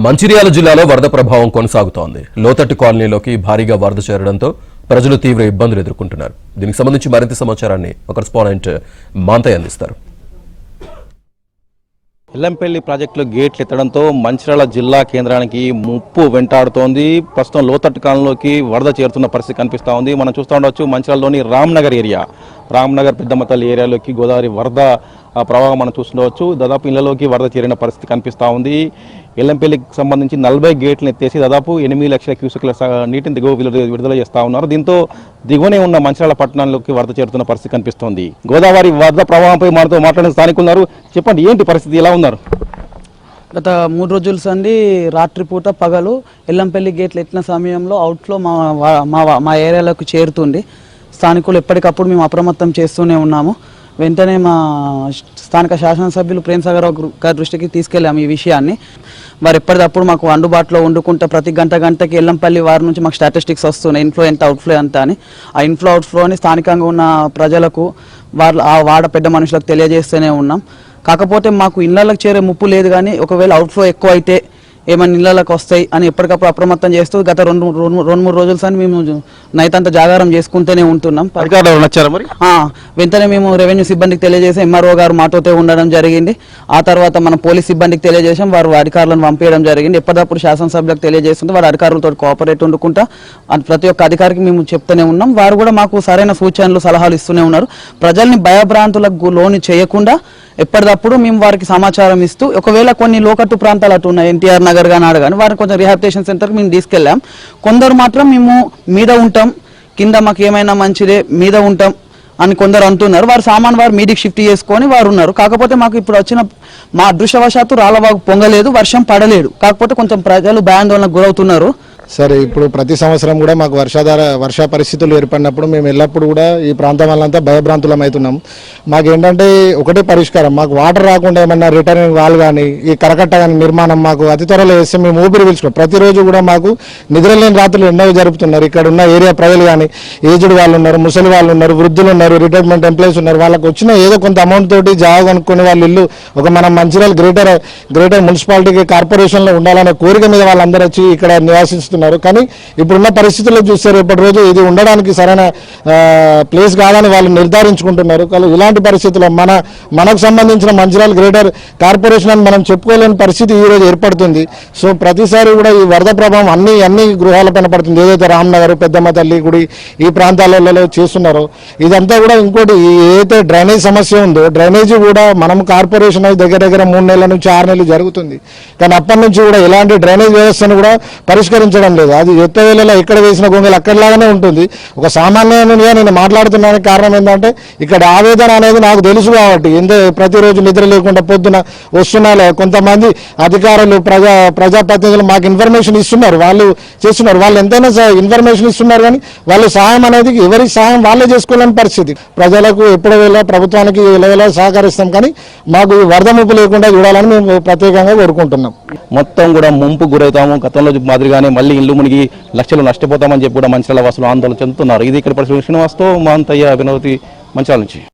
మంచిర్యాల జిల్లాలో వరద ప్రభావం కొనసాగుతోంది. లోతట్టు కాలనీలోకి భారీగా వరద చేరడంతో ప్రజలు తీవ్ర ఇబ్బందులు ఎదుర్కొంటున్నారు. దీనికి సంబంధించి మరింత సమాచారాన్ని ఒక రెస్పాండెంట్ మాంతయ్య అందిస్తారు. ఎల్లంపల్లి ప్రాజెక్టులో గేట్లు ఎత్తడంతో మంచిర్యాల జిల్లా కేంద్రానికి ముప్పు వెంటాడుతోంది. ప్రస్తుతం లోతట్టు కాలంలోకి వరద చేరుతున్న పరిస్థితి కనిపిస్తూ ఉంది. మనం చూస్తూ ఉండవచ్చు మంచిర్యాలలోని రామ్నగర్ ఏరియా, రామ్నగర్ పెద్దమతల్లి ఏరియాలోకి గోదావరి వరద ప్రవాహం మనం చూస్తుండవచ్చు. దాదాపు ఇళ్లలోకి వరద చేరిన పరిస్థితి కనిపిస్తూ ఉంది. ఎల్లంపల్లికి సంబంధించి 40 గేట్లను ఎత్తేసి దాదాపు 8 లక్షల క్యూసెక్ల నీటిని దిగువ విడుదల చేస్తూ ఉన్నారు. దీంతో దిగువనే ఉన్న మంచిర్యాల పట్టణంలోకి వరద చేరుతున్న పరిస్థితి కనిపిస్తోంది. గోదావరి వరద ప్రవాహంపై మనతో మాట్లాడిన స్థానికులు ఉన్నారు. చెప్పండి, ఏంటి పరిస్థితి, ఎలా ఉన్నారు? గత 3 రోజుల సంది రాత్రిపూట పగలు ఎల్లంపల్లి గేట్లు ఎట్టిన సమయంలో అవుట్లో మా ఏరియాలోకి చేరుతుంది. స్థానికులు ఎప్పటికప్పుడు మేము అప్రమత్తం చేస్తూనే ఉన్నాము. వెంటనే మా స్థానిక శాసనసభ్యులు ప్రేమ్సాగర్ గారి దృష్టికి తీసుకెళ్ళాము ఈ విషయాన్ని. వారు ఎప్పటికప్పుడు మాకు అందుబాటులో వండుకుంటే ప్రతి గంటకి ఎల్లంపల్లి వారి నుంచి మాకు స్టాటిస్టిక్స్ వస్తున్నాయి, ఇన్ఫ్లో ఎంత అవుట్ఫ్లో ఎంత అని. ఆ ఇన్ఫ్లో అవుట్ఫ్లోని స్థానికంగా ఉన్న ప్రజలకు ఆ వాడ పెద్ద మనుషులకు తెలియజేస్తూనే ఉన్నాం. కాకపోతే మాకు ఇళ్లకు చేరే ముప్పు లేదు, కానీ ఒకవేళ అవుట్ఫ్లో ఎక్కువ అయితే ఏమైనా ఇళ్లకు వస్తాయి అని ఎప్పటికప్పుడు అప్రమత్తం చేస్తూ గత 2-3 రోజుల సార్ మేము నైట్ అంతా జాగారం చేసుకుంటూనే ఉంటున్నాం. వెంటనే మేము రెవెన్యూ సిబ్బందికి తెలియజేసి ఎంఆర్ఓ గారు మాతోటే ఉండడం జరిగింది. ఆ తర్వాత మనం పోలీస్ సిబ్బందికి తెలియజేసాం, వారు అధికారులను పంపించడం జరిగింది. ఎప్పటికప్పుడు శాసనసభ్యులకు తెలియజేస్తుంటే వారు అధికారులతో కోఆపరేట్ ఉండుకుంటా ప్రతి ఒక్క అధికారికి మేము చెప్తూనే ఉన్నాం. వారు కూడా మాకు సరైన సూచనలు సలహాలు ఇస్తూనే ఉన్నారు. ప్రజల్ని భయభ్రాంతులకు లోను చేయకుండా ఎప్పటికప్పుడు మేము వారికి సమాచారం ఇస్తూ, ఒకవేళ కొన్ని లోకట్టు ప్రాంతాలు అటు ఉన్నాయి, ఎన్టీఆర్ నగర్ కానీ కానీ వారిని కొంచెం రిహాబిలిటేషన్ సెంటర్కి మేము తీసుకెళ్ళాం. కొందరు మాత్రం మేము మీద ఉంటాం, కింద మాకు ఏమైనా మంచిదే మీద ఉంటాం అని కొందరు అంటున్నారు. వారు సామాన్ వారు మీదికి షిఫ్ట్ చేసుకొని వారు ఉన్నారు. కాకపోతే మాకు ఇప్పుడు వచ్చిన మా అదృష్టవశాత్తు రాళ్ళవాగు పొంగలేదు, వర్షం పడలేదు. కాకపోతే కొంచెం ప్రజలు భయాందోళనకు గురవుతున్నారు. సరే, ఇప్పుడు ప్రతి సంవత్సరం కూడా మాకు వర్ష పరిస్థితులు ఏర్పడినప్పుడు మేము ఎల్లప్పుడూ కూడా ఈ ప్రాంతం వాళ్ళంతా భయభ్రాంతులం అవుతున్నాం. మాకు ఏంటంటే ఒకటే పరిష్కారం, మాకు వాటర్ రాకుండా ఏమన్నా రిటర్నింగ్ వాల్ కానీ ఈ కరకట్ట కానీ నిర్మాణం మాకు అతి త్వరలో వేస్తే మేము ఊపిరి పీల్చుకోం. ప్రతిరోజు కూడా మాకు నిద్రలేని రాత్రులు ఎన్నో జరుపుతున్నారు. ఇక్కడ ఉన్న ఏరియా ప్రజలు కానీ ఏజ్డ్ వాళ్ళు ఉన్నారు, ముసలి వాళ్ళు ఉన్నారు, వృద్ధులు ఉన్నారు, రిటైర్మెంట్ ఎంప్లాయీస్ ఉన్నారు. వాళ్ళకి వచ్చిన ఏదో కొంత అమౌంట్ తోటి జాగా కొనుక్కుని వాళ్ళ ఇల్లు ఒక మన మంచిర్యాల గ్రేటర్ మున్సిపాలిటీకి కార్పొరేషన్లో ఉండాలనే కోరిక మీద వాళ్ళందరూ వచ్చి ఇక్కడ నివాసిస్తున్నారు. కానీ ఇప్పుడున్న పరిస్థితుల్లో చూస్తే రేపటి రోజు ఇది ఉండడానికి సరైన ప్లేస్ కాదని వాళ్ళు నిర్ధారించుకుంటున్నారు. కానీ ఇలాంటి పరిస్థితుల్లో మనకు సంబంధించిన మంచిర్యాల గ్రేటర్ కార్పొరేషన్ అని మనం చెప్పుకోలేని పరిస్థితి ఈ రోజు ఏర్పడుతుంది. సో ప్రతిసారి కూడా ఈ వరద ప్రభావం అన్ని గృహాలపైన పడుతుంది. ఏదైతే రామ్నగర్, పెద్దమ్మ తల్లి గుడి ఈ ప్రాంతాలలో చేస్తున్నారో ఇదంతా కూడా ఇంకోటి, ఏదైతే డ్రైనేజ్ సమస్య ఉందో డ్రైనేజీ కూడా మనం కార్పొరేషన్ దగ్గర 3 నెలల నుంచి 6 నెలలు జరుగుతుంది. కానీ అప్పటి నుంచి కూడా ఎలాంటి డ్రైనేజ్ వ్యవస్థను కూడా పరిష్కరించడం లేదు. అది ఎత్తవేళలో ఎక్కడ వేసిన గొంగలు అక్కడలాగానే ఉంటుంది. ఒక సామాన్యంగా నేను మాట్లాడుతున్నానికి కారణం ఏంటంటే ఇక్కడ ఆవేదన అనేది నాకు తెలుసు కాబట్టి ప్రతిరోజు నిద్ర లేకుండా పొద్దున వస్తున్నా కొంతమంది అధికారులు ప్రజాప్రతినిధులు మాకు ఇన్ఫర్మేషన్ ఇస్తున్నారు, వాళ్ళు చేస్తున్నారు. వాళ్ళు ఎంతైనా ఇన్ఫర్మేషన్ ఇస్తున్నారు, కానీ వాళ్ళు సహాయం అనేది ఎవరి సహాయం వాళ్ళే చేసుకోలేని పరిస్థితి. ప్రజలకు ఎప్పుడో ప్రభుత్వానికి ఎలా సహకరిస్తాం, కానీ మాకు వరద ముప్పు లేకుండా చూడాలని మేము ప్రత్యేకంగా కోరుకుంటున్నాం. మొత్తం కూడా ముంపు గురవుతాము, గతంలో మాదిరిగానే మళ్ళీ ఇల్లు మునిగి లక్షలు నష్టపోతామని చెప్పి కూడా మంచిర్యాల వాసులు ఆందోళన చెందుతున్నారు. ఇది ఇక్కడ పరిస్థితి. శ్రీనివాస్తో మాంతయ్య, వినోతి, మంచిర్యాల నుంచి.